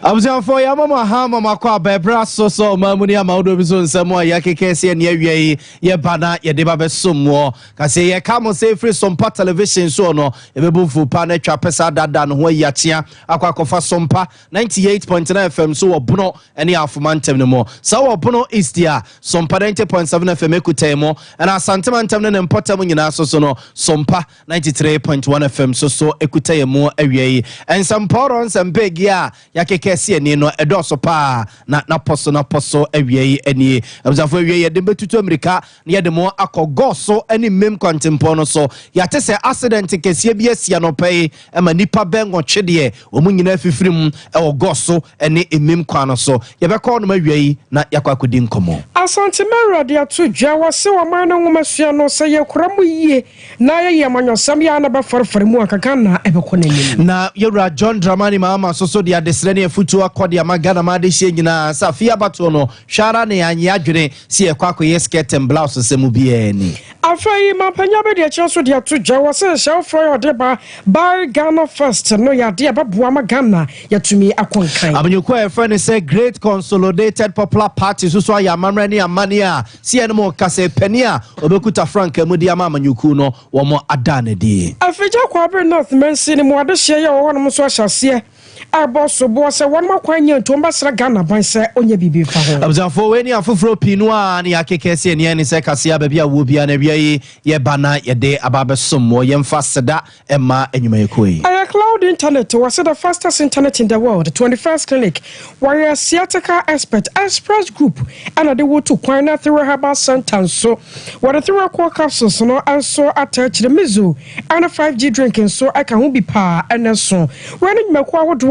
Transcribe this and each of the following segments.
Abushan for ya mama ha mama kwa bebra so mamuni amaudo biso nsemo ya kekese ne awie ye bana ye deba besomwo kase ye kamo say free Sompa television so no ebebufu pa na twa pesa dada no ho yatia akwakofa Sompa 98.9 FM so obono ene afomantem ne mo so obono is there Sompa 90.7 FM ekutemo and asantemantam ne importam nyina so no Sompa 93.1 FM so ekutemo awie and some porons and big ya kese ni no edoso pa na poso awie eni abuzafo awie ye de betutu America na ye de mo akogoso eni mem kwantempo no so ya te se accident kese bi asia no pay ema nipa bengo twede omunyina afifirim ogoso eni emem kwan no so ye be call no awie na yakwakodi nkomo asante merade atu dwa wase wo man no ngomasua no se ye koramu yie na ye yemanyosam ya na ba farfare mu akaka na ebekọ na na yewra John Dramani mama so dia desrene futu akodi amagana made hye nyina safia bato no hwara ne anye adwene si ekwako skirt and blouse semu bia ni afai mapanya be de chenso de atu dwa wase shall for de ba Ghana first no ya de baboa magana yatumi akonkan abanyuko e friend say Great Consolidated Popular Party so ayamamre ne amane a si enemo kase pani a obekuta frank amudi amanyuku no wo mo adane di afija kwa be North Mensi ni mo ade hye ye wo no so ahyase aboso bo se won makwanya ntomba sra Ghana ban se onye bibi fa ho abzafo weni afufro pinu a ne yakekese ne ne se kase ba bia wo bia na bia ye bana ye de ababe sommo ye mfa seda emma enyuma yekoi cloud internet was the fastest internet in the world 21st clinic where sciatica expert express group and they would to kwana through herbal center so what through core capsules no and so attach the mizu and a 5G drinking so I can be pa and so when it make what do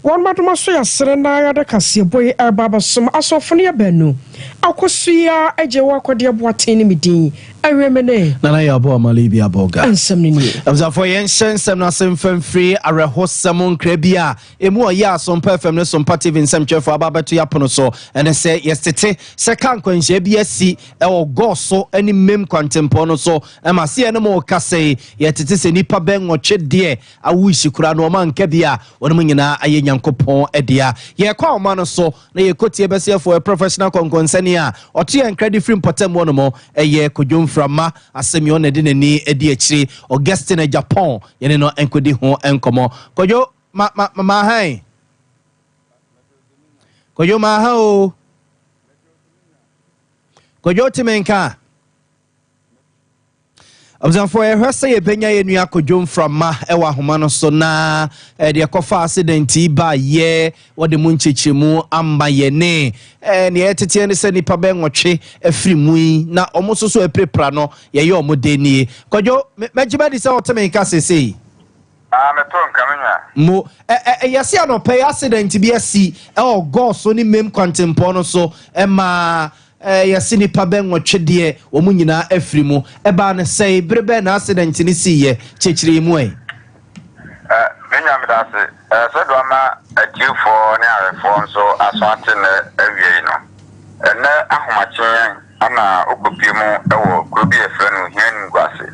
one madama so ya serena ya de kase boy erbaba som asofo ne banu akosuya ejewa kwade aboateni midin awemene nana ya bo amalibi aboga ansem ni abzafo yen sensem na semfem free arehosem nkrabia emu oya Sompa FM ne Sompa TV nsem twefo ababeto yapono so ene se yestete se kan kwanhye bi asi e ogoso ani mem kwantempo no so e ma se ene mo kase yetete se nipa ben ochede awushi kura no ma nka bia wonum nyina aye nyankopon edia ye kwa oma no so na ye kotie bese for a professional konkonsani a oto ye credit free importem wono mo eye kodwom frama asemi on edi nani edi akiri Augustine Japan yene no enkodi ho enkomo kodwo ma han kodwo ma ha o kodwo timenka abzanfo e hwese ye benya ye nua kodwom frama ewa homa no so na de kofa accident ba ye wode mu nchechemu amba ye ne ne etete ne se nipa benwotwe afirimu na omososo eprepra no ye omodeni kodwo mejiba di se otemenka sesei me ton kamenya mo yesi anope accident bi asi goso ni mem kwantempo no so ma yesi nipa benwotwe de omunyina afirimu eba ne sei brebe na accident ni siye chechire mu benya me da se so do ma atifo ne arefo so asante ne awie no ene ahomachen ana okopiemu ewo grobi efrenu hian ngwase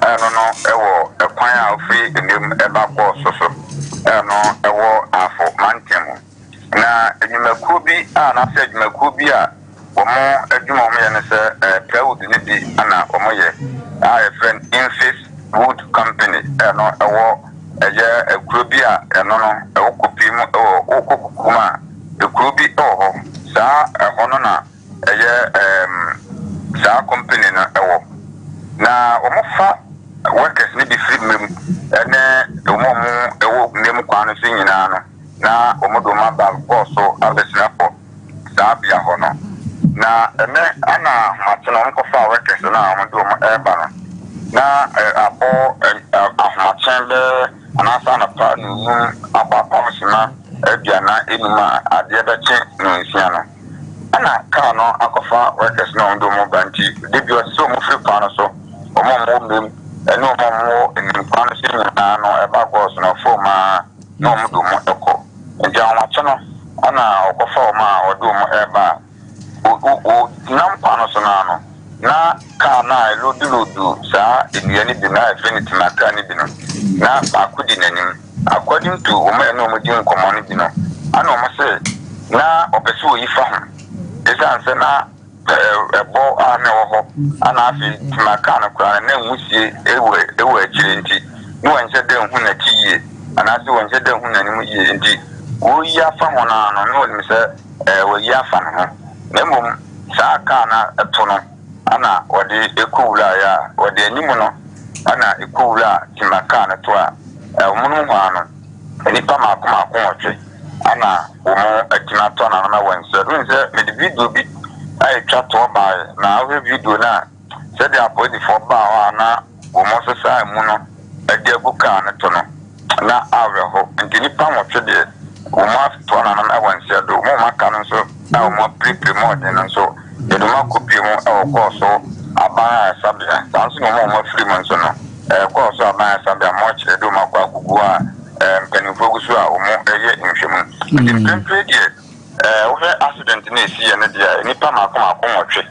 no ewo ekwan a ofri enim eba ko so no ewo afo mantemu na enyumaku bi na se enyumaku bi a omo adwuma omo ye ne se proud ne bi ana omo ye a friend Infis Wood Company no ewo eye grobi a no ewo kopiemu ewo okokuma grobi ho sa hono na eye sa company na ewo na omo fa workers ni bi free mem ene omo ewo nem kwano so nyina no na omo do ma ba so abesina for sa bia ho no na ene ana matino nko fa workers na omo do mo eba no na abo ahmachende ana sa na pa nu aba konsima ebia na enuma ade beche no nsia no ana ka no akofa workers na ondo mo banti debi o so mo free kwano so omo mo mem eno mo enim kwano so nyina no eba go so na fo ma no mo do mo eko nja o macho ana okofa ma odo mo eba o nam kwano so na no na ka na lodu sa eniani bi na infinity na ka ni bi no na ba kudi nanim according to o me no mo din komo ni bi no ana o say na opeso yi fa ho esan se na ebo ana wo ho ana afi timaka na kura na nwusie ewe akire nti no wanche de hu na tiye ana se wanche de hu na ni mu ye nti wo yi afa ho na no no mi se wo yi afa no na mum saa ka na eto no ana wode ekowura ya wode animu no ana ekowura timaka na to a omunu ho ano nipa makoma akotwe ana omo atima to na na wanse nse me di video bi ai twa to ba na awe video na se de abodi for ba wa na omo so sai mu no ade aguka na to no na awe ho nti nipa mo twe de omo to na na wanse do omo maka no so na omo prepare mo de no so de ma kopi mo e ko so abaya sabia sanso no mo free mo so no ko so abaya sabia mo chire do ma kwa gugu a mpani fogusu a omo eye nhwemu nti template de wo he accident na esi ye ne de nipa makoma akotwe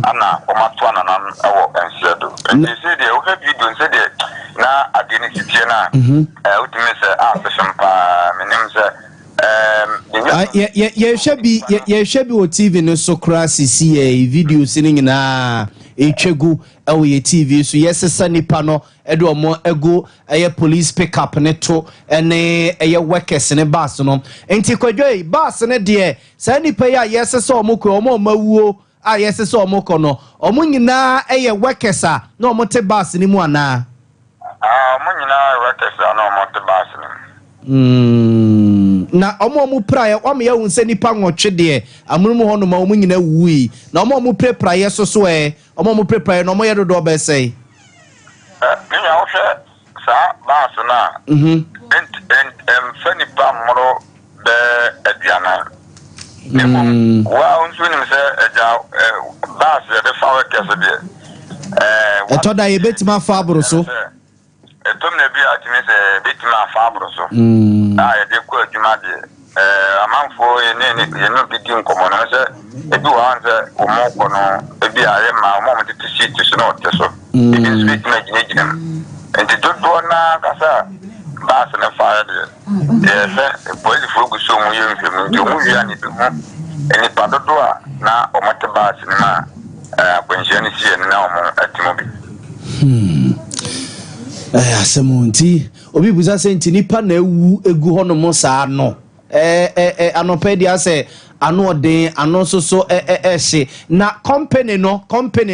ana omo to na na ewo ensedo nti se de wo he video se de na adeni sitie na utime se Sompa menim se ye shebi o TV no so kra sisi video sini nyina etwegu ewo ye TV so yesesa nipa no edo mo ego eye police pick up ne to ene eye workers ne bus no enti kwadwe bus ne de sa nipa ya yesesa omoko omo mawuo a yesesa omoko no omo nyina eye workers a na omo te bus ni mu ana omo nyina workers a na omo te bus ni na omo praye o me ya won se nipa nwotwe de amunumu ho no ma omo nyina wuyi na omo praye so omo praye no omo ye dodo be sei nya wo hwe sa bus na fani pa moro be aduana wa unsu ni se eja bus de fa workers de etoda ye betima fa abro so etom na bi atimi se betima fa abro so de ko adwuma de amanfo ye no bi di nkomo no se ebi wa anze omo ko no ebi aye ma omo tete sheet so no te so ebi speak na gine enti dodo na kasa bas na fa de se police fogu so mu ye mfemu ndi omu wi ani bi ho eni pa dodo a na omo te bas ni ma akwanhia ni sie na omo atimo bi asemonti obi buza senti nipa na ewu egu hono mo saa no anopedia se ano den ano soso ehye na company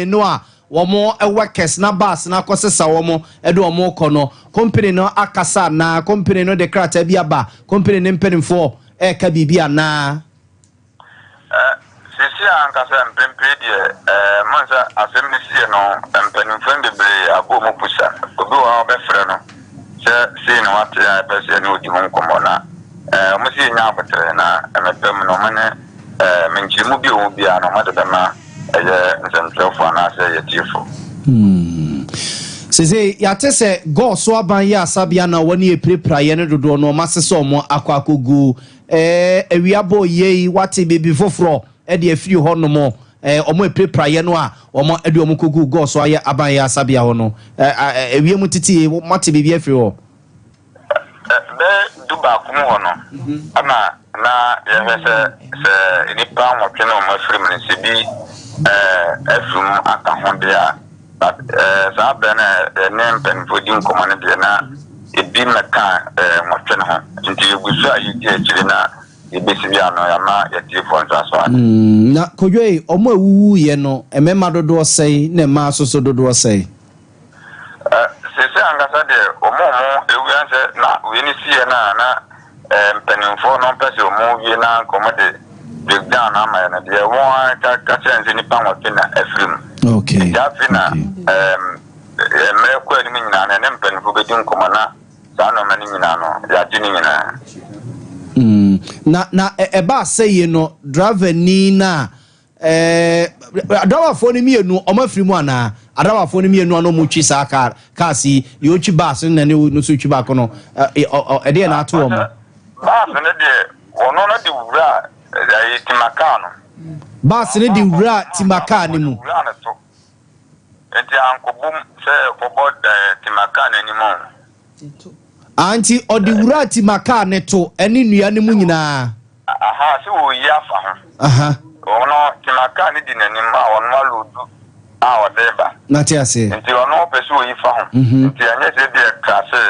no a womo workers na bus na kosesa womo edo womo kono company no akasa na company no de krata bi aba company ne mpenimfo ka bibia na sisi ankasa mpempe de manza asemmisi no mpenimfo bebre abo mo pusa obi wa be frɛ no se no wate ya be se no di ho nkomo na mo si nya abetre na emepem no mane menchimu bi o bi ano made be ma eye nsɛmtrɛfo na se yetifo sese yate se go so aban ya sabia na woni eprepraye ne dodo no masese omo akwakogu ewiabo yei wate bibi foforo e de afiri ho no mo omo eprepraye no a omo ede omo kogu go so aye aban ya sabia ho no ewiemu titi mate bibi afiri ho be duba kumu ho no ama na ye se nipa mo twene omo afiri mu se bi efum aka ho bia sa bena ne mpenfo di nkomo ne de na ebi meka mo twene ho nti egusu ayi di akire na ebesi bia no ya ma ya tie fo nso aso na kodwe omo awuwu ye no emema dodo sei na ma soso dodo sei sese angasa de omo ewianse na weni sie na mpenfo no pese omo wie na nkomo de breakdown ama na de won ka chenze ni pa wote na afrim okay ya fina me ko ni nyina na mpenfo be di nkomo na sa no mani nyina no ya di ni nyina na eba say no driver ni na driver phone mi enu o ma firi mu ana driver phone mi enu ano mu twi sa car si yo twi bus na ne no so twi ba ko no e de na ato o mo bus ne de ono na de wura timakano bus ne de wura timakano mu enti ankobum se kobod timakano ni mo anti odi wura timakano to eni nua ne mu nyina aha se wo yi afa ho aha ono timaka ni di nanim a ono aludu a odeba na ti ase nti ono pese wo yi fa ho nti anya se de krase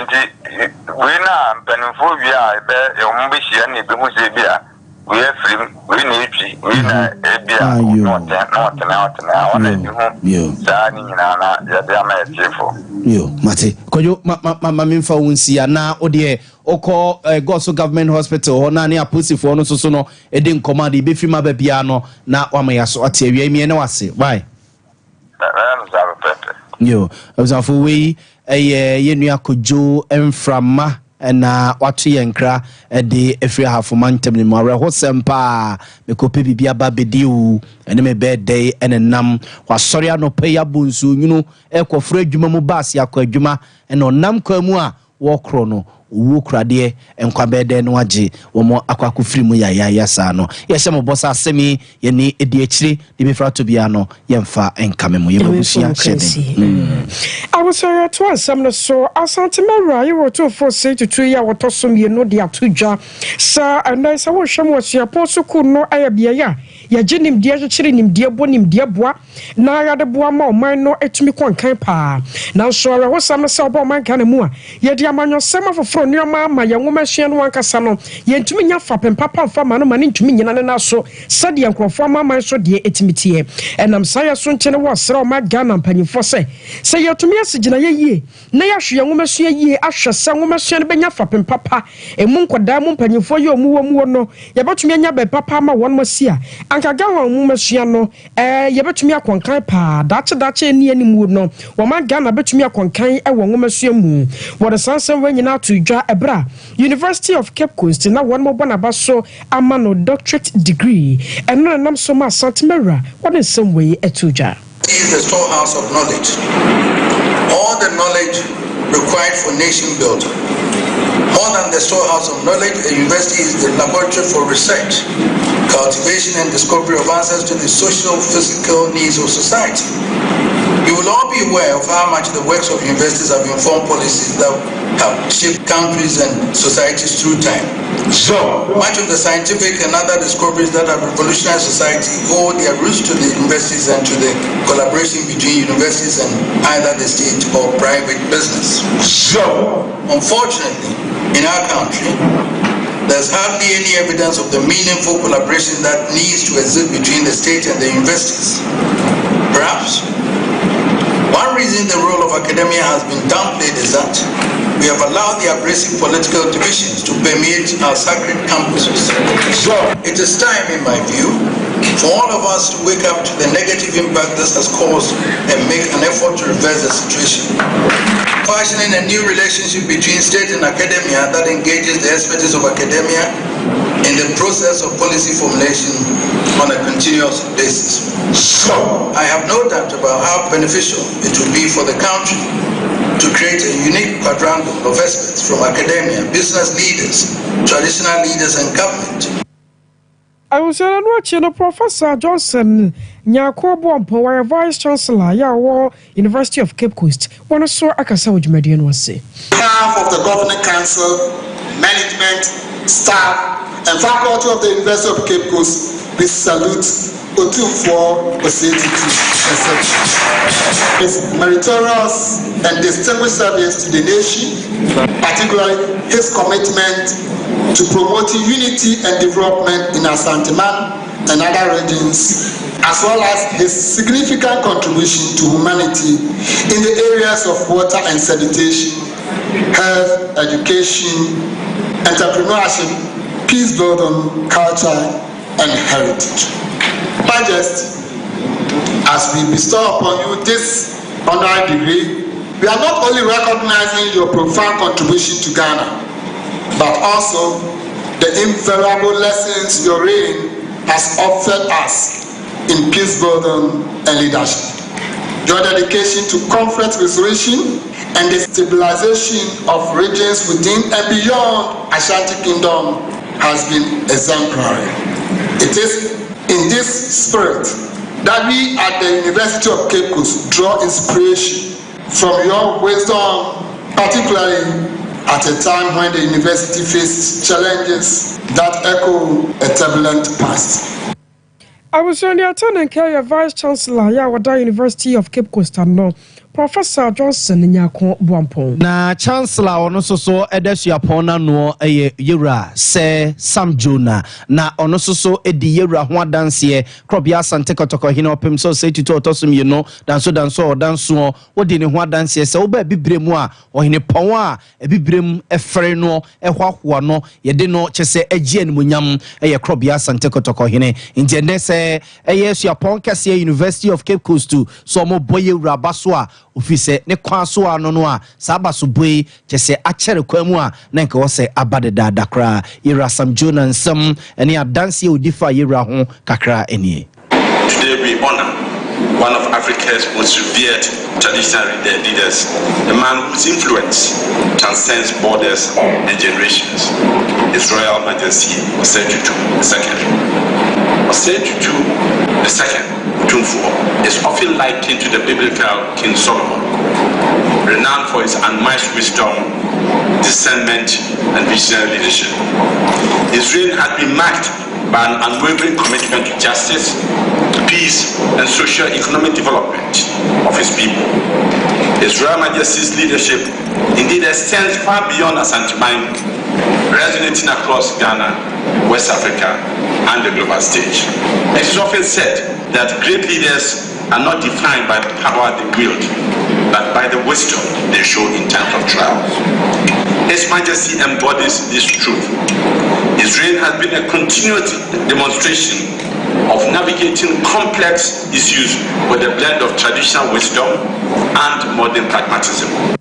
nti we na mpanimfo wi a ebe e be hia na ebe hu se bi a we afrim we na etwi we na ebia not na ona bi hu saa ni nyina na ya de ama etifo yo mate kojo ma memfa wonsi ana ode oko Goso Government Hospital ho na ne aposifo no so no edi nkomade be fima ba bia no na wamaya so ate awia mi ne wase bye yo abusafo we yenua kojo emframa na watu yenkra de efri hafoma ntem ni mare ho sempa me kope bibia ba bediu ene me birthday ene nam wasori anope ya bonsu nyunu ekofra adwuma mu baas yakọ adwuma ene onam kwa mu a wo kro no wo krade enkwa bede no age wo mo akwako firi mu ya sa no ye hye mo bossa asemi ye ni edi akire de be frato bia no ye mfa enkame mu ye babusia hyede I was sorry to asem no so asante mara ye woto for say to 2 year woto so me no de atodwa sa and say wo hwem wo sia ponso ku no aya bia ya jenim de akire nim de bonim de boa na ya de boa ma o man no etumi konkan pa na so ara wo sam se obo man kan mu a ye de amanyo sema foforo nneoma ma ye nwoma hye no wankasa no ye ntumi nya fa pempapa mfa ma no ma ne ntumi nyina ne na so sade enkrofo ma man so de etimitie enam saya so nkyene wo sra o ma Ghana mpanyimfo se ye tumi asigina ye yie na ya hwe nwoma hye yie ahwe sa nwoma hye no benya fa pempapa emu nkoda mu mpanyimfo ye omu no ye betumi anya be papa ma won masia anka Ghana nwoma hye no ye betumi akonkan pa dache ni animu no wo ma Ghana betumi akonkan e wo nwoma hye mu wo de sansan we nyina to dwa ebra University of Cape Coast na won mo bona baso amano doctorate degree and no nam so ma santimera what in some way etudwa is the storehouse of knowledge. All the knowledge required for nation building. More than the storehouse of knowledge, a university is the laboratory for research, cultivation and discovery of answers to the social, physical needs of society. You will all be aware of how much the works of universities have informed policies that have shaped countries and societies through time. So, much of the scientific and other discoveries that have revolutionized society owe their roots to the universities and to the collaboration between universities and either the state or private business. So, unfortunately, in our country, there's hardly any evidence of the meaningful collaboration that needs to exist between the state and the universities. Perhaps one reason the role of academia has been downplayed is that we have allowed the abrasive political divisions to permeate our sacred campuses. So, it is time, in my view, for all of us to wake up to the negative impact this has caused and make an effort to reverse the situation. Fashioning a new relationship between state and academia that engages the expertise of academia in the process of policy formulation on a continuous basis. So, I have no doubt about how beneficial it will be for the country to create a unique quadrangle of experts from academia, business leaders, traditional leaders, and government. I was watching Professor Johnson Nyako Bompo, Vice Chancellor, University of Cape Coast. One saw Akasa Median was say. Half of the Governing Council, management, staff, and faculty of the University of Cape Coast, we salute Otumfuo Osei-Tutu his meritorious and distinguished service to the nation, particularly his commitment to promoting unity and development in Asante-Man and other regions, as well as his significant contribution to humanity in the areas of water and sanitation, health, education, entrepreneurship, peace building, culture, and heritage. Majesty, as we bestow upon you this honorary degree, we are not only recognizing your profound contribution to Ghana, but also the invaluable lessons your reign has offered us in peace building and leadership. Your dedication to conflict resolution and the stabilization of regions within and beyond Ashanti Kingdom has been exemplary. It is in this spirit that we at the University of Cape Coast draw inspiration from your wisdom, particularly at a time when the university faces challenges that echo a turbulent past. I was on the attendant care Vice Chancellor Yawada University of Cape Coast no Professor Johnson Nyako Buampong. Na Chancellor ono so edesua pona no yewra se Sam Jonah na ono so edi yewra ho adanse krobia asante kotoko hina opem so say tutu otosum ye no danso wodi ne ho adanse se wo ba bibremu a ohine pon a bibrem efere no ehwahoa no ye de no chese agie animunyam krobia asante kotoko hine nje se sua pon kase University of Cape Coast to so mo boye wura baso a ofise ne kwaso ano no a sabaso boy chese achere kwamu a na nke wo se abade dada kra yira Sam Jonah nsam ene adanse odifa yira ho kakra enie. Today we honor one of Africa's most revered traditional leaders, a man whose influence transcends borders and generations, His Royal Majesty Osei Tutu II. Osei Tutu II is often likened to the biblical King Solomon, renowned for his unmatched wisdom, discernment, and visionary leadership. His reign has been marked by an unwavering commitment to justice, peace, and socio-economic development of his people. His Royal Majesty's leadership indeed extends far beyond Asante-Man, resonating across Ghana, West Africa, and the global stage. It is often said that great leaders are not defined by the power they wield, but by the wisdom they show in times of trials. His Majesty embodies this truth. His reign has been a continuous demonstration of navigating complex issues with a blend of traditional wisdom and modern pragmatism.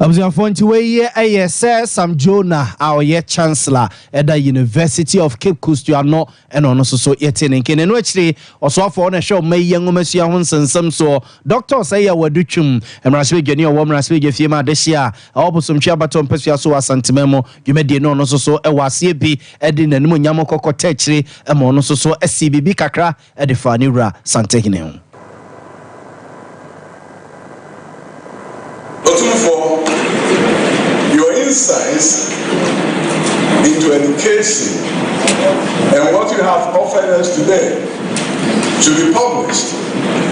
Abziafonti we Sam Jonah our Chancellor at the University of Cape Coast no and ono so yetene nkene no akire osofo na show may yango masia ho nsensem so doctor say ya wadutwum emraswe gani o mraswe ge fie ma de hia obosom twa batom pesua so asantememo dwumedie no ono so e wase bi e de nanim nyam kokota akire e ma ono so SCBB kakra e de fa ni wura santehine ho. For your insights into education and what you have offered us today to be published,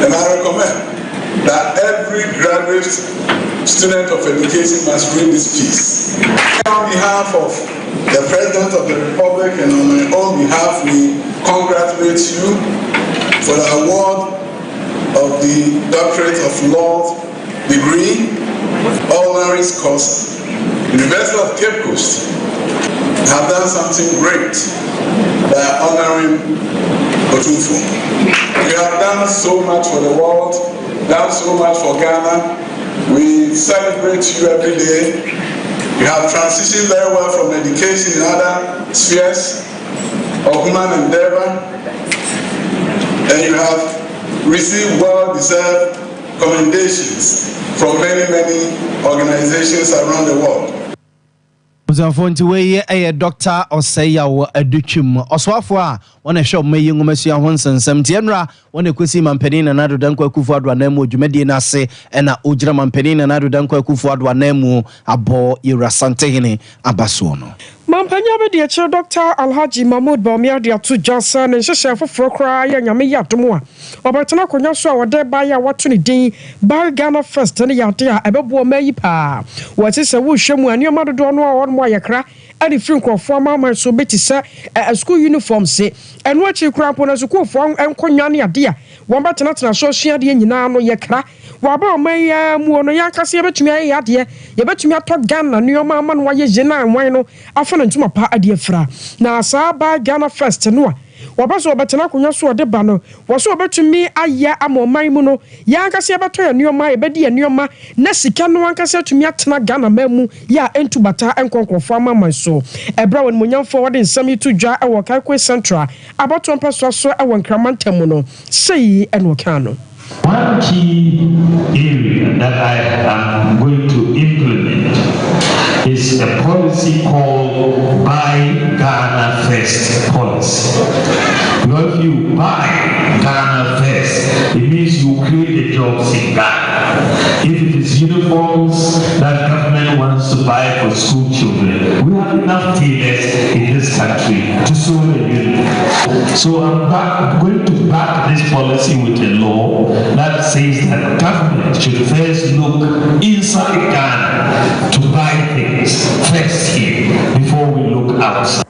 and I recommend that every graduate student of education must read this piece. On behalf of the President of the Republic and on my own behalf, we congratulate you for the award of the Doctorate of Law degree, honoris causa. University of Cape Coast have done something great by honoring Otumfo. You have done so much for the world, done so much for Ghana. We celebrate you every day. You have transitioned very well from education in other spheres of human endeavor, and you have received well-deserved commendations from many organizations around the world. Abziafonti we Dr. Osei wo adutwum oswafo a wona hwe mayi ngomasua ho nsensem tienra wona kwesi mampani na nado danko akufu ado anamu dwumadi na ase na ogira mampani na nado danko akufu ado anamu abo yirasantehene abaso no. Mampanya be de che Dr. Alhaji Mahmoud Bawumia de atu Johnson en hwehwe foforo kra ya nyame ya domo a obetena konya so a wode ba ya wato ne din ba Ghana first ne ya de a ebebo mayi pa wati se wo hwemu anioma dodo no a won mo ayekra ani free nkrofo amama so beti se school uniform se eno achi kra po na school fo enkonya ne ade a won betena tena so hia de nyina no yekra waba omaya mu no yankase yebetumi aye ade yebetumi atọ Ghana nioma ama no waye jena anwan no afa na ntuma pa ade afra na saa ba Ghana first no a wabaso obetena konya so ode ba no waso obetumi aya amoman mu no yankase yebeto ya nioma ebedi ya nioma na sika no yankase atumi atena Ghana mamu ya entubata enkonkofo amaman so ebra won munyamfo wode nsam itu dwa e wo Kaikwe Central abato mpeso so e wo Nkramantam no sei eno kan no. One key area that I am going to implement is a policy called Buy Ghana First policy. Because if you buy Ghana first, it means you create the jobs in Ghana. If it is uniforms that government wants to buy for school children, we have enough tailors in this country to sew a uniform. So I'm going to back this policy with a law that says that government should first look inside Ghana to buy things first here before we look outside.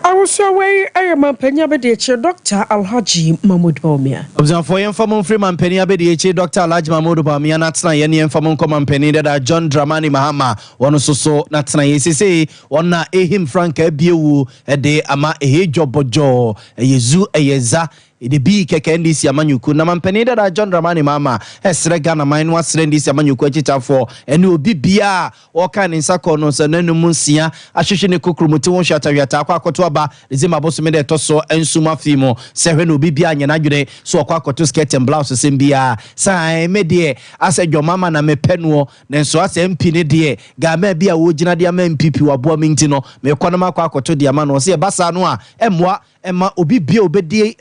I was away. I am a Penyabediche, Dr. Alhaji Mahmoud Baumia. Observe for informal free man Penyabediche, Dr. Alhaji Mahmoud Baumia, Natna, Yenny informal common penny that John Dramani Mahama, one so Natna Yesi, one na him Frank Ebiu, a day ama a job bojo, a yezu a yeza. The B kendi si amanyuku na mampenida da John Dramani Mama esrega na mine was rendi si amanyuku echita for enu obi bia oka ni nsako no se nanu munsia ahwehwe ne kokromuti won hwata hwata akwa akoto aba ezima boso me de toso ensuma fimo se hwe no obi bia anya na dwene so akwa akoto skirt and blouse sem bia sai me de ase dwomama na mepenuo nenso ase mp ne de ga ma bia wo gina de ama mpp wabo minti no me kwana makwa akoto de ama no se basa no a emwa Emma obi bia obedi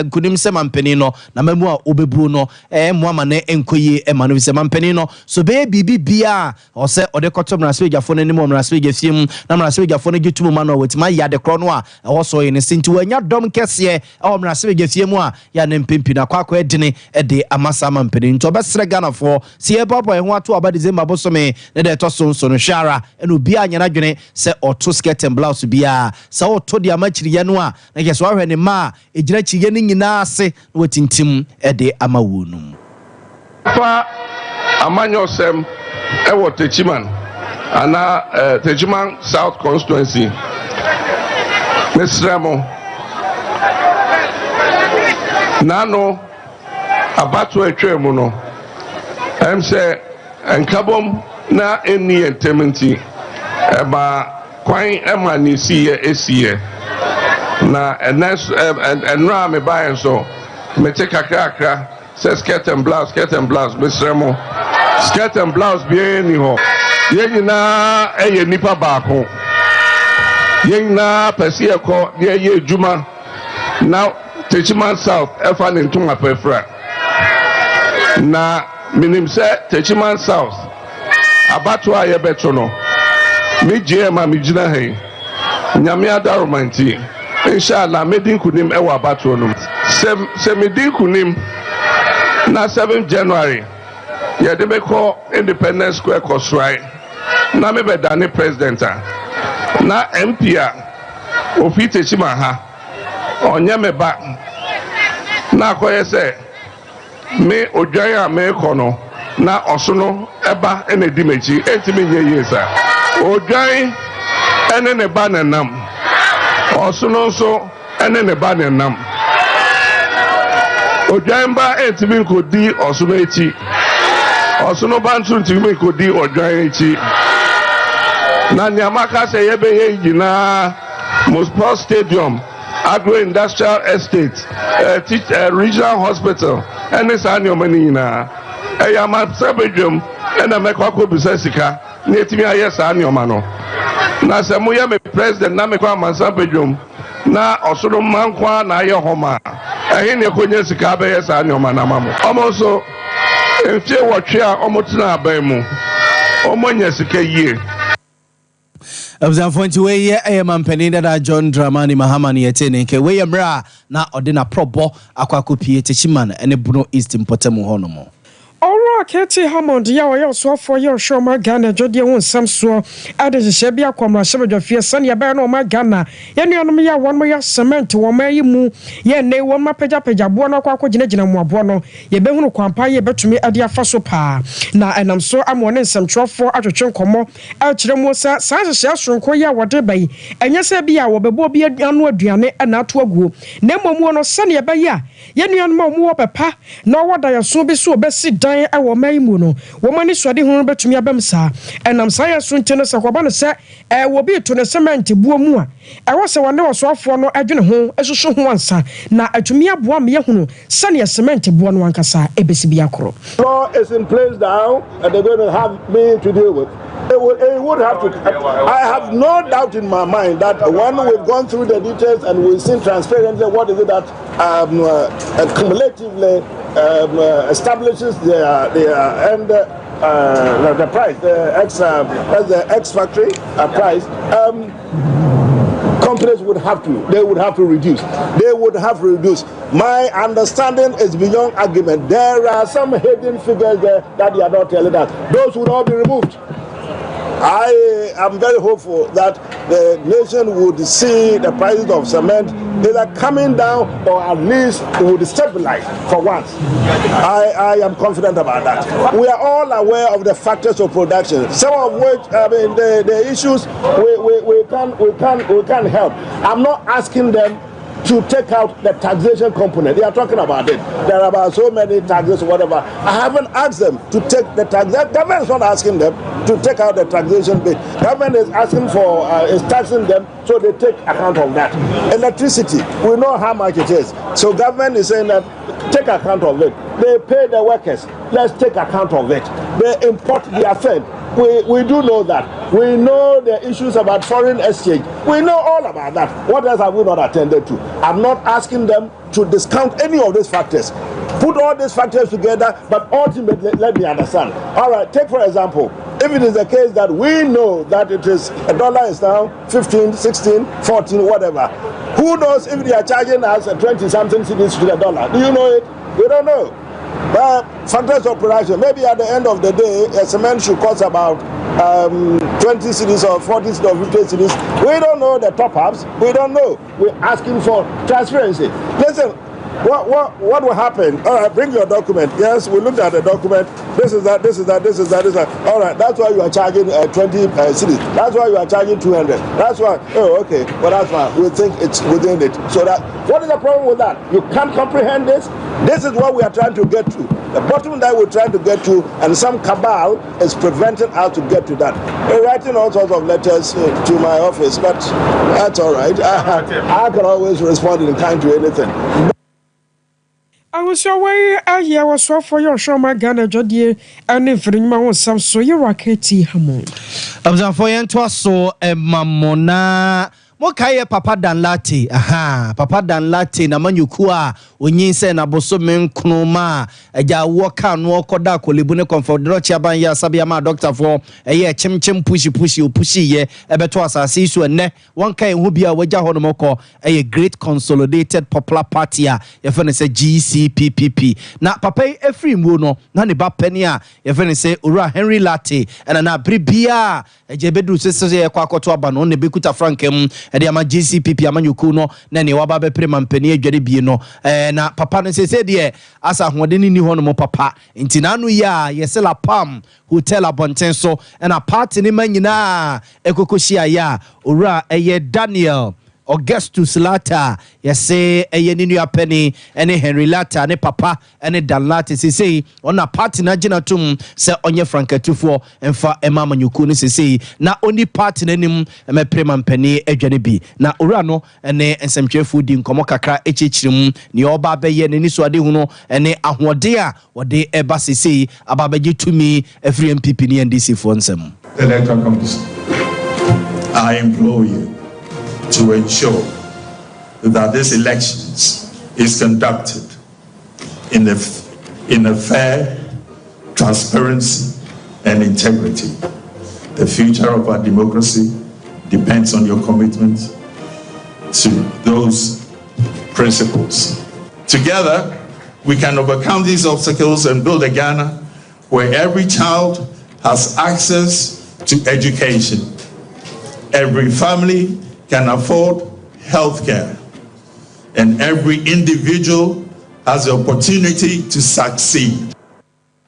kunim se mampeni no na mamu a obebru no mo ama na enkoyi emma no se mampeni no so be bibi bia o se ode kotom na swegafo no nim na swegafiem na na swegafo no gitumu ma no wetima ya de kro no a wo so yin sinti wanya dom kese o na swegafiem a ya na mpempi na kwakwa edine ede amasa mampeni nto besre Ghana for si e papa e ho ato aba December bosome ne de to so no hwara eno bia anya na dwene se oto skirt and blouse bia se oto de amachiri ye no a yes wa hwene ma ejira chiye ni nyina ase wetintim ede amawunum fa amanyosem ewo techiman ana techiman South constituency mesremo nano abatu etwemu no em se enkabom na eni entementi eba kwan ema ni siye esiye na enra me buy so me take akra say skirt and blouse mesremo skirt and blouse bi ni ho ye nyina eye nipa baako ye nyina pese ekọ ye ejuma now Techiman South efa ne ntuma pefra na minim say Techiman South abatu aye beto no me jema me gina he nyame adaromanti inshallah medin kunim ewa abatu no se medin kunim na 7 January ye de be call Independence Square kosrai na me be dane president na MP a ofi Techiman ha onye me ba na akoye se me odwan a me kono na osono eba ene dimechi entimi nye yesa odwan ene ne ba nenam osono so ene ne ba nenam odwan ba entimi ko di osono echi osono ba ntu ntimi ko di odwan echi na nyamaka se yebe ye yina Mosport Stadium Agro-Industrial Estate, Regional Hospital, and this annual money na. I am a subject, and I make a copy of Sessica, native yes annual mano. Na Samuya me president, Namekwa Mansapejum, na Osoro Mankwa na your homa. I hear your Kunyasika yes annual manamamo. Also, if you watch here, Omotina Bemu, Omonyasika ye. Observe we am penida da John Dramani Mahama ni yetene ke we yemra na odina probo akwa kopie Techiman ene Bruno East Mpotemu honomo. Ora Keti Hammond ya wa so for your show ma Ghana jodi won samso ade hye bia kwamra shebedwa fie sane ya ba na ma Ghana ye nuanom ya won mo ya cement wo ma yi mu ye ne won ma peja bo no kwa gina mu abo no ye behunu kwampa ye betumi ade afa so pa na enam so amone nsamtwofo atwetwe nkomo a kire mu sa hye asonko ya wode bai enye se bia wo bebo bia anu aduane na ato aguo na momu no sane ya ba ya ye nuanom mo wo bepa na woda ya so bi so obesi dan wo mai mu no wo mani suade ho betumi abam saa enam saa ya so ntene se kwaba no se wo bi to ne cement buo mu a wo se wone wosoafo no adwene ho esusu ho ansa na atumi aboa me yehunu sane cement buo no ankasa ebesi bi akoro. Law is in place now and they're going to have me to deal with. It would have to. I have no doubt in my mind that when we've gone through the details and we've seen transparently what is it that cumulatively establishes the price, the X factory price. Companies would have to reduce. They would have reduced. My understanding is beyond argument. There are some hidden figures there that they are not telling us. Those would all be removed. I am very hopeful that the nation would see the prices of cement either coming down or at least it would stabilize for once. I am confident about that. We are all aware of the factors of production, some of which, I mean, the issues we can help. I'm not asking them to take out the taxation component. They are talking about it. There are about so many taxes, whatever. I haven't asked them to take the tax. The government is not asking them to take out the taxation bit. Government is asking for, is taxing them, so they take account of that. Electricity, we know how much it is. So government is saying that take account of it. They pay the workers. Let's take account of it. They import their fed. We do know that. We know the issues about foreign exchange. We know all about that. What else have we not attended to? I'm not asking them to discount any of these factors. Put all these factors together, but ultimately, let me understand. All right, take for example, if it is the case that we know that it is $1 is now 15, 16, 14, whatever. Who knows if they are charging us 20-something cedis to the dollar? Do you know it? We don't know. But factors of production, maybe at the end of the day, a cement should cost about 20 cedis or 40 cedis or 50 cedis. We don't know the top-ups. We don't know. We're asking for transparency. Listen, what will happen? All right, bring your document. Yes, we looked at the document. This is that. All right, that's why you are charging 20 cedis. That's why you are charging 200. That's why. Oh, okay. Well, that's fine. We think it's within it. So that, what is the problem with that? You can't comprehend this. This is what we are trying to get to. The bottom that we're trying to get to, and some cabal is preventing us to get to that. We're writing all sorts of letters to my office, but that's all right. I can always respond in kind to anything. I was away I was so for your show my Ghana Jodie and if you want some so you rockety Hammond. I was for you to so a mamona. Mokaye Papa Dan Latte, Papa Dan Latte na manyukua onyinse na boso menknoma eja woka no koda kolibune confederate abanya sabia ma doctor for eye chimchim pushi ye ebeto asase isu enne wonka ehu bia waja ho no moko eye Great Consolidated Popular Party a ye fe ne se GCPPP na papa efri mu no na ne ba pani a ye fe ne se Owura Henry Latte na bribia eje bedu sese ye kwa akoto aba no ne bekuta frankem ede ama GCPP amanyuku no na ne waba be prema mpani adware bie no na papa no sese de asa hode ni ho no mo papa ntinanu ya yesela pam hotel abonten so na party ni manyina ekokoshia ya Owura eye Daniel Augustus Latta yese eye ni nua pani ene Henry Latta ne papa ene Dan Latta sese ona party na gina tum se onye frankatufo emfa emama nyuku ne sese na oni party nanim me prema mpani adwane bi na Owura no ene ensemtwefu di nkomo kakra echichirim ne oba beye ne ni so ade hu no ene ahode a wode eba sese ababeji tumi every MPP ni NDC fo nsem. The electoral commission, I implore you to ensure that this elections is conducted in a fair, transparency, and integrity. The future of our democracy depends on your commitment to those principles. Together, we can overcome these obstacles and build a Ghana where every child has access to education, every family can afford health care, and every individual has the opportunity to succeed.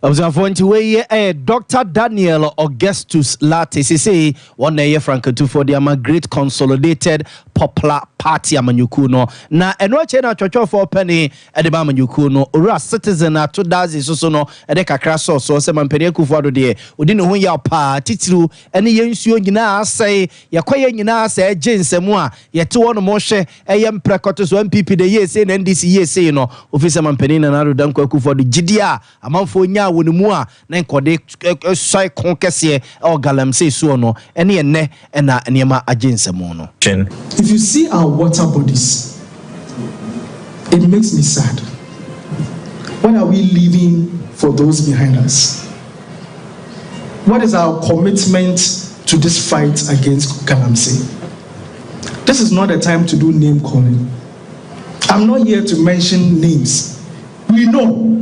Observant way Dr. Daniel Augustus Latte say one year Franco for the Great Consolidated Popular Party amanyukuno na eno che na chocho for penny e de ba amanyukuno ora citizen na to dazi so no e de kakra so se mampani akufo do de odi ne ho ya pa titiru ene yensuo nyina asai yakoye nyina asai agensemu a yete wono mo hwe eye mprekoto so MPP de yese na NDC yese no ofisa mampani na do danko akufo do gidia amanfo nya woni mu a na nkode sai konkese o galamse so no ene ene na niema agensemu no. If you see our water bodies, it makes me sad. What are we leaving for those behind us? What is our commitment to this fight against Galamsey? This is not a time to do name calling. I'm not here to mention names. We know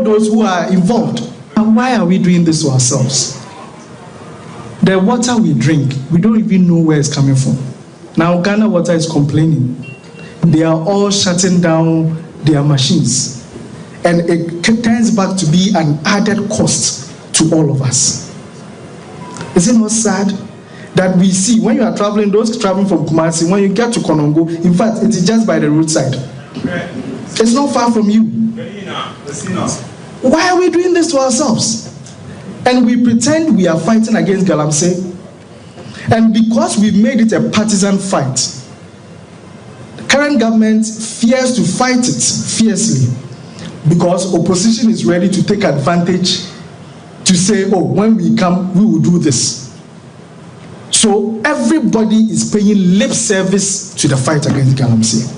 those who are involved. And why are we doing this to ourselves? The water we drink, we don't even know where it's coming from. Now Ghana Water is complaining. They are all shutting down their machines. And it turns back to be an added cost to all of us. Is it not sad that we see when you are traveling, those traveling from Kumasi, when you get to Konongo, in fact, it is just by the roadside. It's not far from you. Why are we doing this to ourselves? And we pretend we are fighting against Galamsey. And because we've made it a partisan fight, the current government fears to fight it fiercely because opposition is ready to take advantage to say, oh, when we come, we will do this. So everybody is paying lip service to the fight against Galamsey.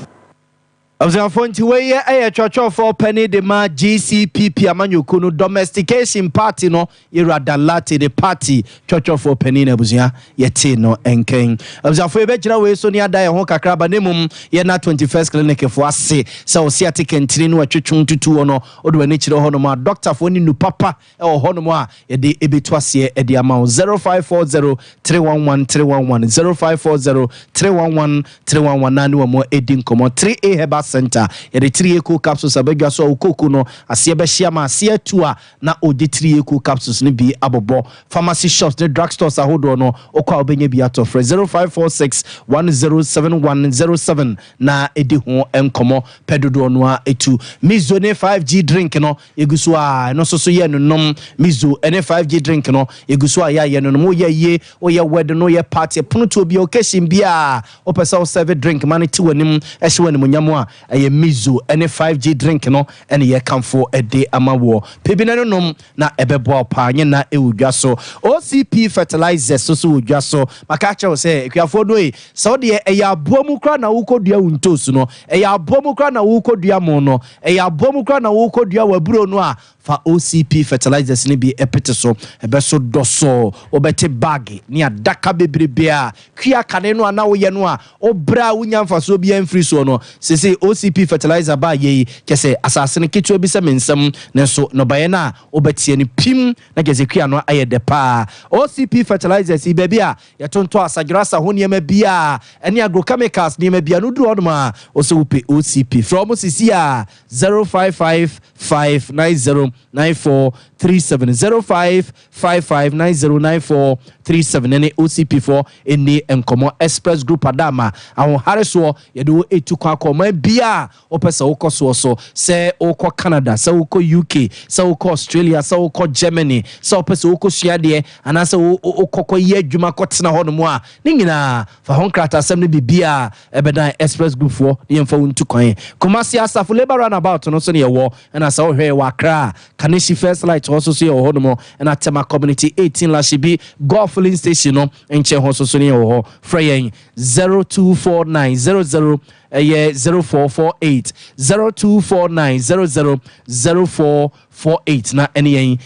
Observant way church for penny de ma GCPP amanyukuno domestication party no iradalate the party church for penny na buzia yete no enken. Observant be jira we so ni ada ye ho kakra ba nemum ye na 21st clinic for ase se o sia take ntini no atwetwon tutu no odo ani kire ho no ma doctor for ni nu papa e ho ho no ma ye de ebetu ase e de ama 0540 311 311 0540 311 311 na ni mo edin komo 3A Herbal Center ya de 3 capsules abegwa so okoku no ase be hia ma ase atua na odi 3 capsules ni bi abobo pharmacy shops the drug stores ahodo no okwa obenya bi ato for 0546 107107 na edi ho enkomo pedodo no a etu mizo ne 5G drink no eguso a no so ye no nom mizo ne 5G drink no eguso a ye no mo ye o ye wed no ye party pono to bi occasion bia o pesa o serve drink man ti wanim ehye wanim nyamo a ye mizo ene 5G drink no ene ye kamfo ede amawo pebina no nom na ebebo pa nye na ewudwa so OCP fertilizers so wudwa so maka cha say ekwiafo do e so de e ya abomu kra na wukodua wuntosu no e ya abomu kra na wukodua mo no e ya abomu kra na wukodua waburo no a fa OCP fertilizers ni bi epete so ebeso doso obete bag ni adaka bebrebea kwia kane no ana wo ye no a obra wunya mfaso bi amfiri so no sese OCP fertilizer ba ye kese asase ne ketu bi se mensem ne so no baye na obetie ni pim na kese kwia no ayede pa OCP fertilizers i baby a yetonto asagrasa ho niema bia ene agrochemicals niema bia no duro no ma o se upe OCP from sisi a 0555909437 0555909437 ene OCP4 ene enkomo express group adama awon hareso yedo etu kwa koma bia opesa ukoso so se uko Canada se uko UK se uko Australia se uko Germany se opesa uko suade anase uko ye adwuma kotena ho no mu a ni nyina fa honkrata asem ne bibia ebedan express group for ye mfa untu kwan Kumasi Asafo labor runabout no so ne yewo na sa ohwe wa Accra Kaneshi First Light also so ye ho no mo na Tema Community 18 la shibi golf filling station no enche ho so ne yewo freyen 024900 0448 0249000448 na ene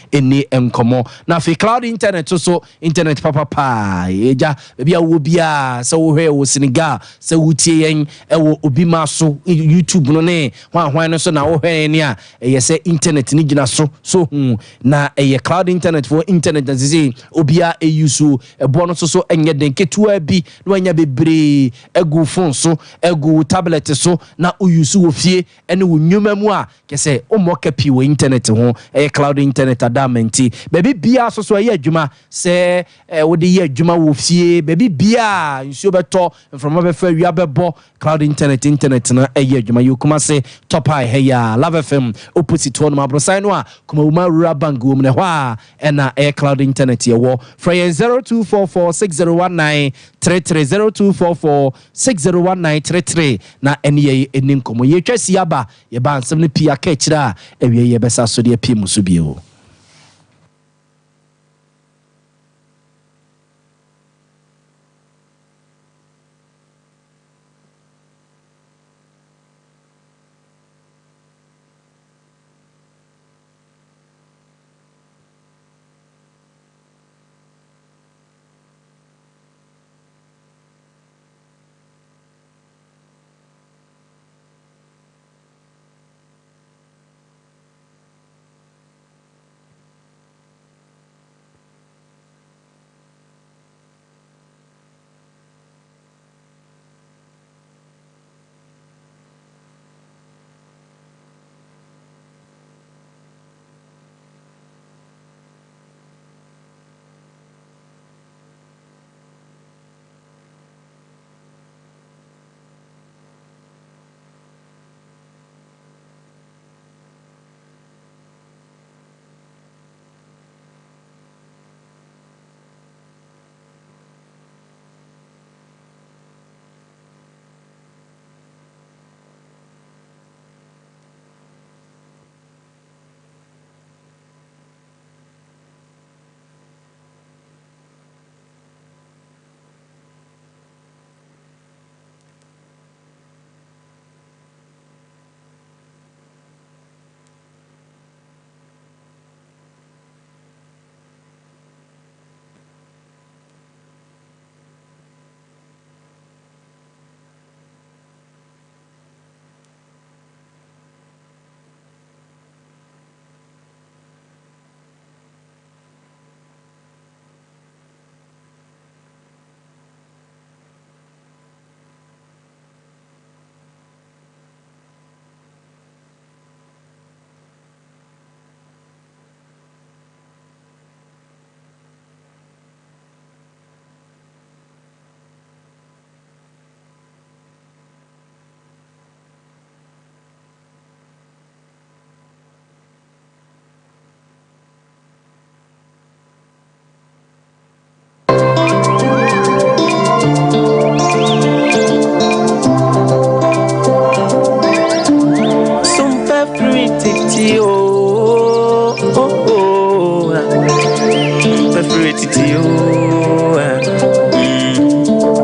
enkomo na fi cloud internet so internet papa eja bia wo bia se wo hwe wo Senegal se wo tie yen wo obi ma so YouTube no ne hwan no so na wo hwe ne a yese internet ni gina so na cloud internet for internet na zizi obia use ebo no so enye den ketua bi no anya bebre egu phone so egu tablet so na uyusu wo fie ene wo nyuma mu a kese o mo kapi wo internet ho ho cloud internet adamenti baby bia so ye adwuma se wo de ye adwuma wo fie baby bia nsuo beto from abefa wi abebo cloud internet na ye adwuma you kuma se top high heya love fm opposite one mabrosan no a kuma uma rural bank wo mne ho a na cloud internet ye wo from 0244601933 0244601933 na ene enim komo ye twasi aba ye ba ansem ne pia ka kira ewie ye besa so de pie musu bio.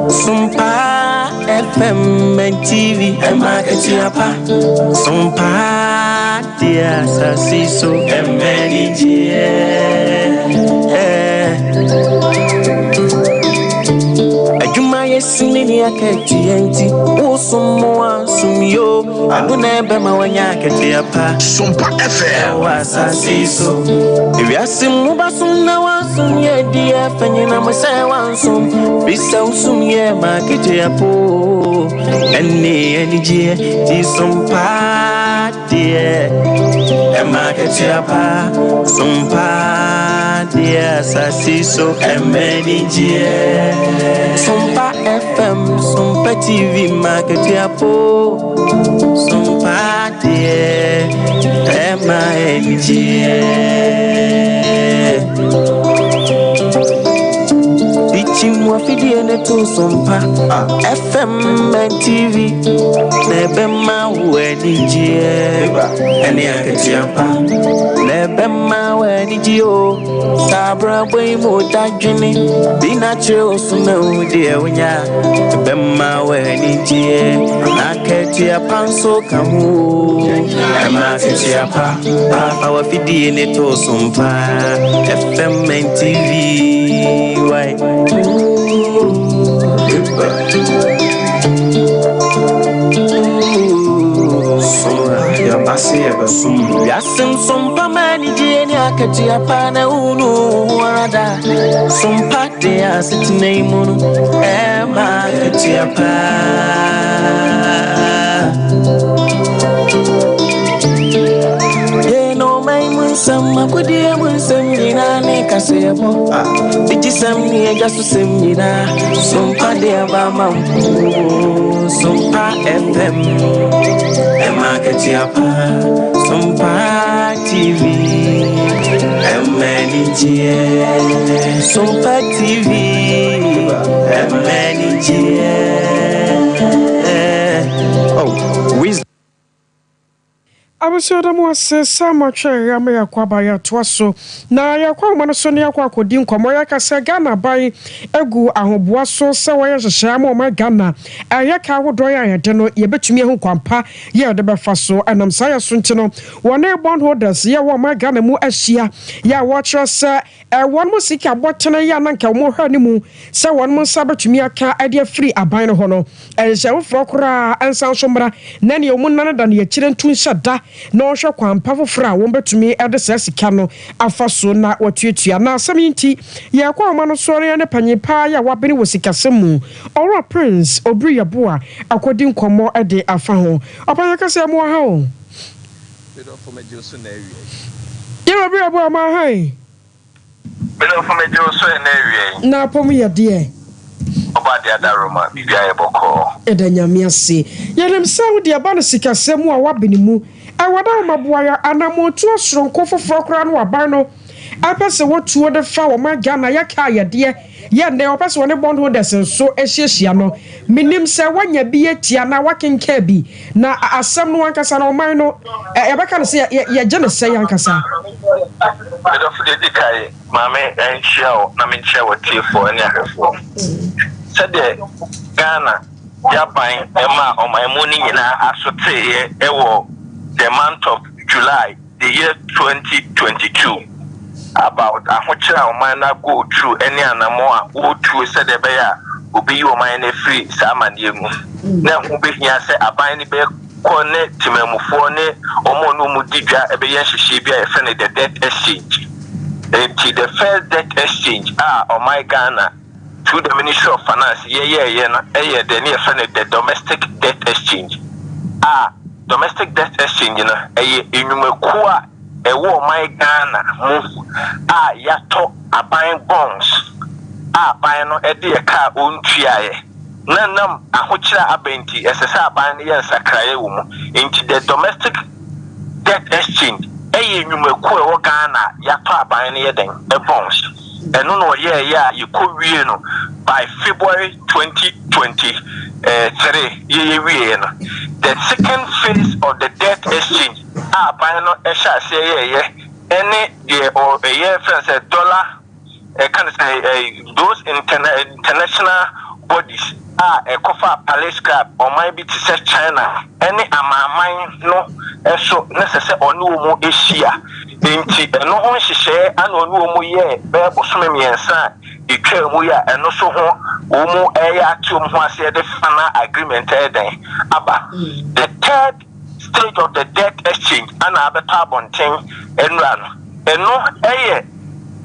Sompa FM and TV and market yapa. Sompa dia sasiso and many Simini aketienti usumo sumio abune bema wanyake tiapa Sompa FM wasasiso ewiasimu basumna wasumye dia fanyina mse wansum bisa usumye makete apo eni jie ti Sompa die emakete apa Sompa dia sasiso emeni jie Sompa FM, Sompa TV, market yapo, Sompa de, M.I.N.G. Teaching what video to Sompa, FM and TV, never my wedding, and the Akatiapa, never my wedding, Sabra way more dagini, be natural, so no dear when ya, Bemma wedding, Akatiapa, so come, and Akatiapa, our video to Sompa, FM and TV, why? Yasim Sompa mani jeni akati apana unu warada Sompa de asiti neimunu ema akati apa Eno maimu Some Makudia will send me a casebo. Did you send me just to send me that? Some Padia Bama, Sompa FM, and Market Yapa, Sompa TV, and Manage, Sompa TV, and Manage. Oh, wisdom. Abusoda mu ase sama twa ya me yakwa ya toa so na yakwa ma no so ne yakwa akodi nkomo ya kasa Ghana bai egu ahoboa so se wo ya hyehya ma Ghana ayaka ahodo ya yede no ye betumi ehu kwampa ye de befa so anam sa ya so nti no wona bondholders ye wo ma Ghana mu ahia ya wo kire se won mu sika botene ya na nka mo hwa ni mu se won mu sa betumi aka ade free aban no ho no ehye wo fro kora ansan so mra na ne omu nan da ne ye kire ntun hyada no hwe kwampa fofra wo betumi ede sa sika no afa so na watuatua na asam nti ye kwa ma no sore ne panyipa ya wabene wo sikasemu oro prince obri yaboa akodi nkomo ede afa ho opanya kase mo ha o bedo for mejo so na ewie ye obri yaboa ma hai bedo for mejo so na ewie na pom ye de obade adaroma bibia ye boko edanyame ase yelem saudi abana sikasemu a wabene mu awada maboa ya anamotu osronko foforo kra no aban no apese wotuo de fa wo ma Ghana ya ka yede ye ne opese woni bondholders nso ehyiehia no minim se wanya bi etia na wakenka bi na asem no ankasa na oman no e beka no se ye je ne se yankasa bedo fu de kai mame enchia na menchia wotie for ne ahefo se de Ghana ya ban ema oman mu ni nyina asote ewo the month of July, the year 2022, about a hochra mana go through any anamoa, go through said the bear, will be your mind free, Saman Yemu. Now, who be here say a biny bear, cornet, Timemufone, or Monumudija, a Shibia, a friend the debt exchange. The first debt exchange, or my Ghana, through the Ministry of Finance, the near friend the domestic debt exchange. Domestic debt exchange na enumekua ewo my Ghana move yato aban bonds aban no ede e ka ontuaye nanam ahokyira abenti esesa aban ye nsakraye wo mu enti the domestic debt exchange enumekua ewo Ghana yato aban no ye den e bonds eno no ye ya yikowie no by February 2023 the second phase of the debt exchange by no esha say any or a year friends dollar can say those international bodies a cover palace crab or might be to say China any amamine no so necessary or no more Asia inti no on share and on no more year bear osome miensa itwa mu ya eno so ho omu eya atum ho ase de final agreement eden aba the third stage of the debt exchange ana abeta bonten enra no eno eye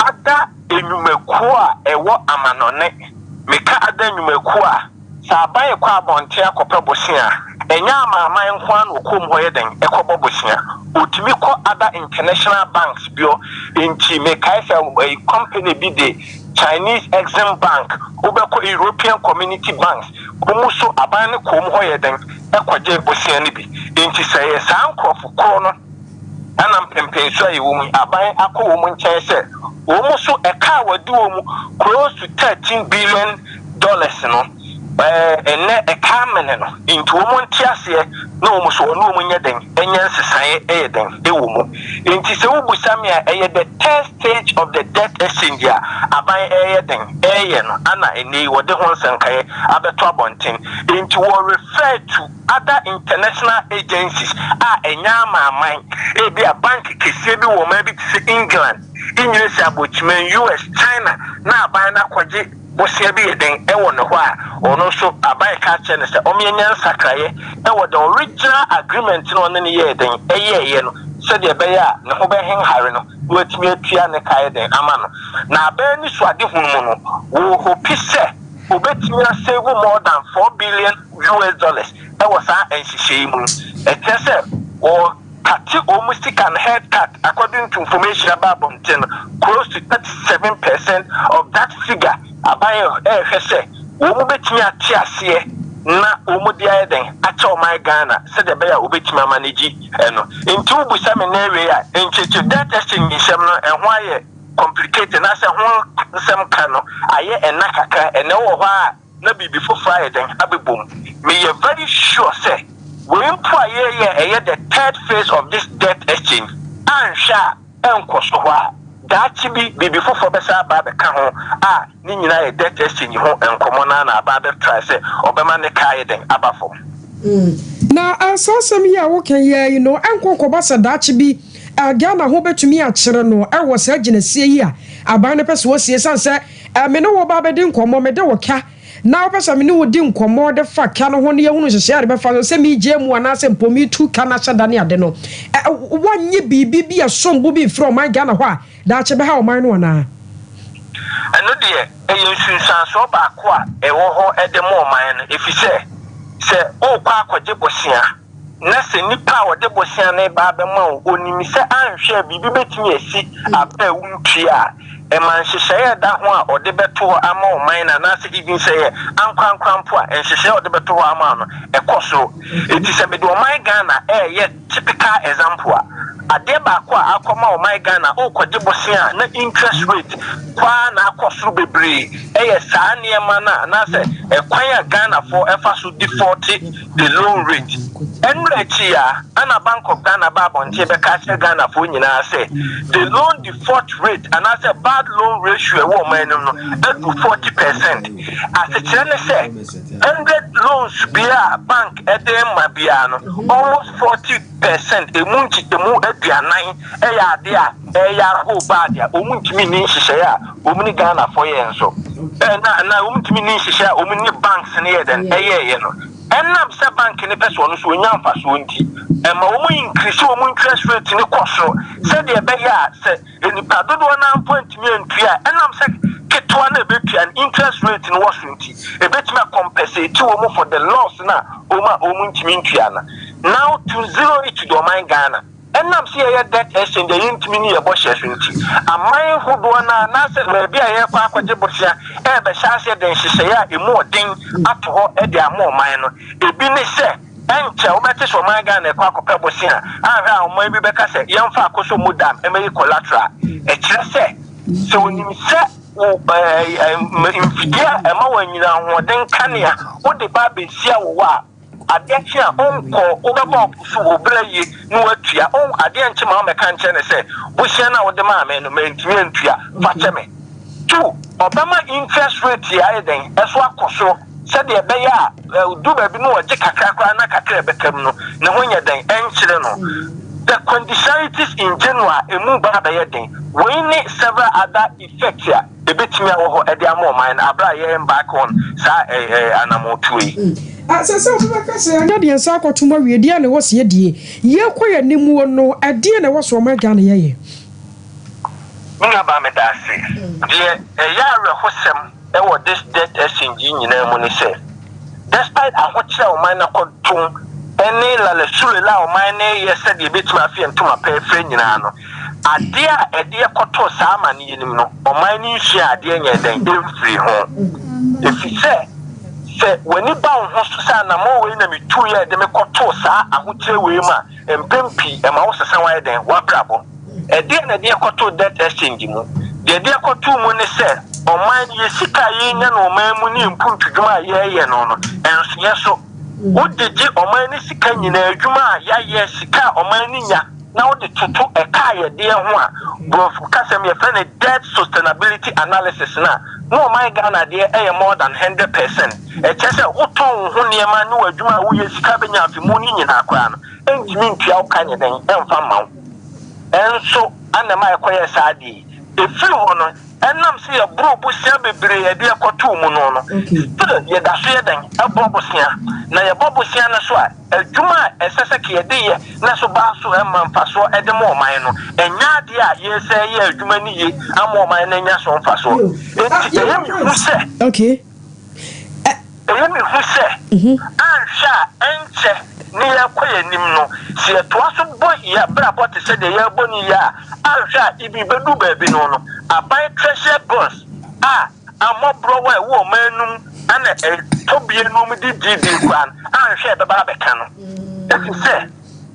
ada enyumeku a ewo amanone meka ada enyumeku a saban kwa bonten akopɛ bosia enya amaman nkwa no kom ho yeden ekɔbɔ bosia otimi kɔ ada international banks bio enti meka fa a company bi de Chinese Exim Bank, Ubeko European Community Banks, Umuso Abane Kum Hoyeden, Equaje Bosianibi, Inti say a sound crop for corner, and I'm Pempe woman, Abane Ako woman chase, Umuso a car would do close to $13 billion, and a carmen into woman tiasia, no almost no woman yeding, and yes, society aiding, a woman. Inti so Busamia, the third stage of the debt exchange, Abai aiding, Anna, and they were the ones and Kay, other Trabontin, into or refer to other international agencies, and Yama mine, be a bank, Kisebi, or maybe England, English, US, China, now by an aquaji. Bosia bi den e won ho a ono so abai ka che ne se omienyan sakraye e wo the original agreement no ne ye den ye no so de be ya ne ho be hen hare no wetimi atua ne kai den ama no na abai ni so ade hunu no wo ho pise obetimi save more than $4 billion e wo sa enhihye mu e tese o cut almost can haircut according to information about Bonten, close to 37% of that figure. Abayo say, Womubetmia Tiasie, na Umudia den, Acho my Ghana, said the bear Ubetma manage, and in two Busamin in Chichu that testing in Shamna and why complicated as a one some cano, aye and Nakaka, and no why, maybe before Friday, Abiboom. Me a very sure say. We employ the third phase of this debt exchange. And sha and Kosowa. That should be before for Bessa Babacan. Nina debt exchange home and Commonana Babel Trice or Bemane Kaiden Abafo. Now, I saw some here working here, you know, and Kokobasa that should be Ghana hope to me at Cherano. I was hedging a sea here. A Barnabas was yes, and said, I may know about Babadin Comomedoka. Now, person me no dim komo de fa ka no ho ne ehunu hye be fa se me jemu anase mpomi tu kana shada ade no wanye bibi bi asombo bi from my Ghana ho a da che be ha o man no na eno de yinsunsan so ba ko a ewo ho e de mo man no efise se o kwa akwaje bosia na se nipa o de bosia na ba be ma onimi se anhwe bibi betimi esi aba wuntua man share that one or the better amount mine and as even say Uncle Crampo and she share the better amount a coso. It is a bit of my Ghana, yet typical example. A debaqua, Akoma, my Ghana, Okojibosia, no interest rate, Kwan, Akosubri, Sania Mana, and I say, acquire Ghana for Efasu default the loan rate. Enretia, Anna Bank of Ghana Babon, Tebeka Ghana for I say, the loan default rate, and I say, bad loan ratio, woman, up to 40%. As a channel say, 100 loans be a bank at the Mabiano, almost 40%. A moon to move at the 9, who badia, Umunti share, Umini Ghana for years so. And now Umini share, Umini banks near than you know. And now, some bank in the person who young for Swinty, and my woman increase your interest rate in the course. Said the Baya said, in the Padua 9 million, and I'm saying, get one a bit an interest rate in Washington, a bit more compensate two or more for the loss now, Oma Omuntimintiana. Now to zero it to domain Ghana. And I'm seeing that exchange the intimini about Shashinti. A mine who do not say, maybe I have a quadruple ever shasha than she say, a more thing up to her at their more minor. A business say, and tell matters for my gun a quack of Pebosina. I have maybe because a young Facoso Mudam, and maybe collateral. A chest say, so when you say, in figure, a more when you know, then Kanya, what the baby see a Adentia unko ubaba so obraye no atua on adentia ma mekanche ne se bushia na wo de ma me no mentimi antua fateme two obama interest rate ya eden eso akoso se de be ya du ba bi no oje kakra na kakra betam no ne honya den enchire no the conditionalities in general emu ba ba yeden we need several other effects here ebetimi awo ho e de amon abra ye back on sa anamotui Sasa ubaka se anya de nsa akotuma wie dia na wose ye die ye koya nimu no ade na wose o ma Ghana ye Mina ba me da se de ya rehosem e wo this debt exchange nyina mu ne se despite ahoche o man na kodum eni la le sule la o man ne ye se de betima afie ntoma pa efre nyina no ade a ede koto sa ama ne yenim no o man ni hwe ade nya den emfiri ho efi se when you bound hospital na more way na me 2 years de me koto sa ahoche we ma empempi e ma wo sesa wan den wa brabo e de na de koto debt exchange mu de koto mu ne se o man ye sika ye nya na o man mu ni mpuntudwuma ye no no enso ye so wo de o man ni sika nyina adwuma ye sika o man ni nya na wo de toto e ka ye de ho a bro kasem ye friend debt sustainability analysis na no my Ghana there more than 100%. A chese uton ho niema no adwuma wo ye sika benya afi mu ni nyina akwa no entimi ntua wo kanye den emfa mawo enso ana mai koye saadi e fi ho no enam se ye bro bosia bebre ye de akoto mu no no ye da so ye den e bro bosia na ye bro bosia na so a adwuma esese ke ye de ye na so ba so e manfa so e de mo man no enya de a ye se ye adwuma ni ye amo man na nya so mfa so okay me who say ansha enche ni ya koye nim no se to aso boy ya brabo te se de ya boni ya ahwa ibi bedu ba bi no aban treasure boss amobro wa wo manum ana tobie no mu di kwan ahwe be ba beka no e se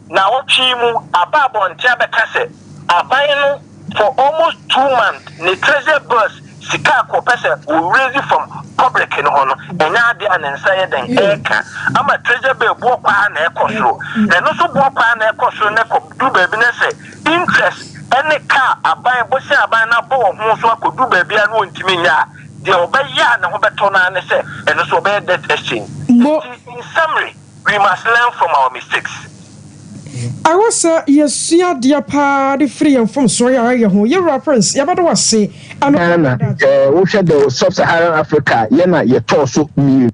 na wo twi mu ababo ntia beka se aban no for almost 2 months the treasure boss sika ko pese we raise from public no hono enya ade anensa den eka ama treasure be bo kwa na ekoso eno so bo kwa na ekoso ne ko du ba bi ne se interest ene ka aban bo se aban na bo ho so akodu ba bi anu ntimi nya de obeya na ho beto na ne se eno so be debt exchange. In summary, we must learn from our mistakes. I was yes, dear pa, the free and from Soya, your reference, Yabado was say, and we should do sub-Saharan Africa, Yena, your torso me.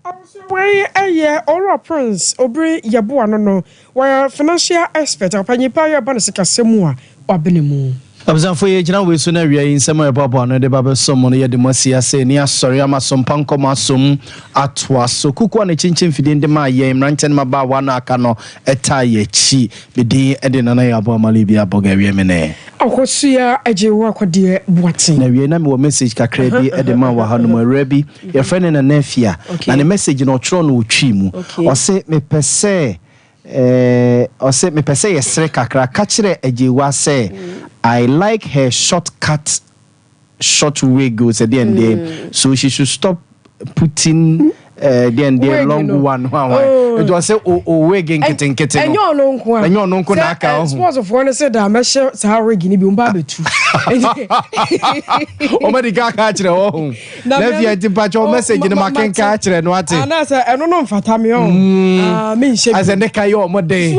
I was away a year or reference, Obri Yabuano, no, where financial expert, upon your power, Banasika Semua, or Benimu. Abzanfo ye gina we so na wia yin sema ebobo no de babe somo no ye de masia se ni asori ama sompa nkom asom atwa so kuku na chinchin fidin de ma ye mranten ma ba wa na aka no eta ye chi bidi e de na ya bo amali bia boga wie me ne akosua ajewo akode boatin na wie na me wo message kakra bi e de ma wa ha no ma rabi ye friend na nafia na ne message no tro no otwi mu o se me pese o se me pese ye sre kakra ka kire ajewa se I like her short wig goes at the end, so she should stop putting the long one. It was say wig and kitten. And you're no one. Suppose of one said that I'm sure Sahara Guinea Bumbabe too. Oh, my God, catch it home. Let you dispatch your message in the Macan catcher and what? And I said, I don't know for Tamio. I mean, she as a neck, I owe my day.